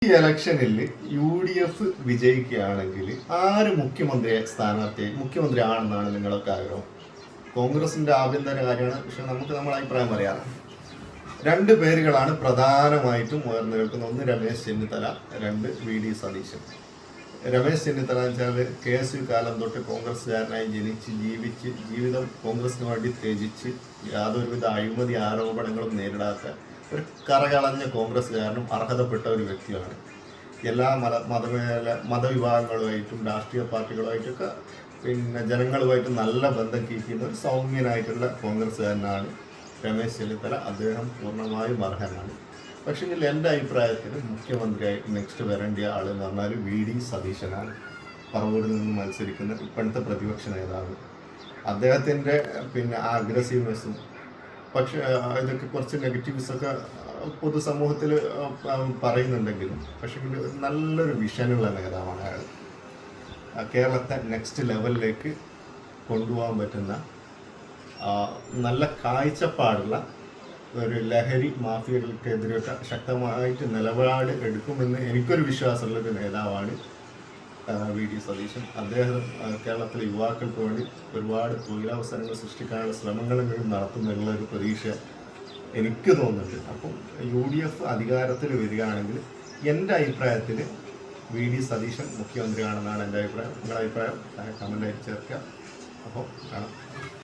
ഈ ഇലക്ഷനിൽ UDF വിജയിക്കുകയാണെങ്കിൽ ആര് മുഖ്യമന്ത്രി ആണെന്നാണ് നിങ്ങളൊക്കെ ആഗ്രഹം? കോൺഗ്രസിന്റെ ആഭ്യന്തര കാര്യമാണ്, പക്ഷെ നമുക്ക് നമ്മുടെ അഭിപ്രായം പറയാം. രണ്ട് പേരുകളാണ് പ്രധാനമായിട്ടും ഉയർന്നു നിൽക്കുന്നത്. ഒന്ന് രമേശ് ചെന്നിത്തല, രണ്ട് VD സതീശൻ. രമേശ് ചെന്നിത്തല വെച്ചാൽ KSU കാലം തൊട്ട് കോൺഗ്രസ്സുകാരനായി ജീവിച്ച് ജീവിതം കോൺഗ്രസിന് വേണ്ടി ത്യജിച്ച് യാതൊരുവിധ അഴിമതി ആരോപണങ്ങളും നേരിടാത്ത ഒരു കറകളഞ്ഞ കോൺഗ്രസ്സുകാരനും അർഹതപ്പെട്ട ഒരു വ്യക്തിയാണ്. എല്ലാ മതവിഭാഗങ്ങളുമായിട്ടും രാഷ്ട്രീയ പാർട്ടികളുമായിട്ടൊക്കെ ജനങ്ങളുമായിട്ട് നല്ല ബന്ധം കീപ്പിക്കുന്ന ഒരു സൗമ്യനായിട്ടുള്ള കോൺഗ്രസ്സുകാരനാണ് രമേശ് ചെന്നിത്തല. അദ്ദേഹം പൂർണ്ണമായും അർഹനാണ്. പക്ഷേ എൻ്റെ അഭിപ്രായത്തിൽ മുഖ്യമന്ത്രിയായിട്ട് നെക്സ്റ്റ് വരേണ്ട ആളെന്ന് പറഞ്ഞാൽ VD സതീശനാണ്. പറവൂരിൽ നിന്ന് മത്സരിക്കുന്ന ഇപ്പോഴത്തെ പ്രതിപക്ഷ നേതാവ്. അദ്ദേഹത്തിൻ്റെ അഗ്രസീവ്നെസ്സും പക്ഷേ ഇതൊക്കെ കുറച്ച് നെഗറ്റീവ്സൊക്കെ പൊതുസമൂഹത്തിൽ പറയുന്നുണ്ടെങ്കിലും പക്ഷേ നല്ലൊരു വിഷനുള്ള നേതാവാണ് അയാൾ. കേരളത്തെ നെക്സ്റ്റ് ലെവലിലേക്ക് കൊണ്ടുപോകാൻ പറ്റുന്ന നല്ല കാഴ്ചപ്പാടുള്ള ഒരു ലഹരി മാഫിയകൾക്കെതിരൊക്കെ ശക്തമായിട്ട് നിലപാട് എടുക്കുമെന്ന് എനിക്കൊരു വിശ്വാസമുള്ളൊരു നേതാവാണ് VD സതീശൻ. അദ്ദേഹം കേരളത്തിലെ യുവാക്കൾക്ക് വേണ്ടി ഒരുപാട് തൊഴിലവസരങ്ങൾ സൃഷ്ടിക്കാനുള്ള ശ്രമങ്ങളെങ്കിലും നടത്തുന്നുള്ള ഒരു പ്രതീക്ഷ എനിക്ക് തോന്നുന്നുണ്ട്. അപ്പം UDF അധികാരത്തിൽ വരികയാണെങ്കിൽ എൻ്റെ അഭിപ്രായത്തിൽ VD സതീശൻ മുഖ്യമന്ത്രിയാണെന്നാണ് എൻ്റെ അഭിപ്രായം. നിങ്ങളുടെ അഭിപ്രായം കമൻ്റായിട്ട് ചേർക്കുക. അപ്പോൾ കാണാം.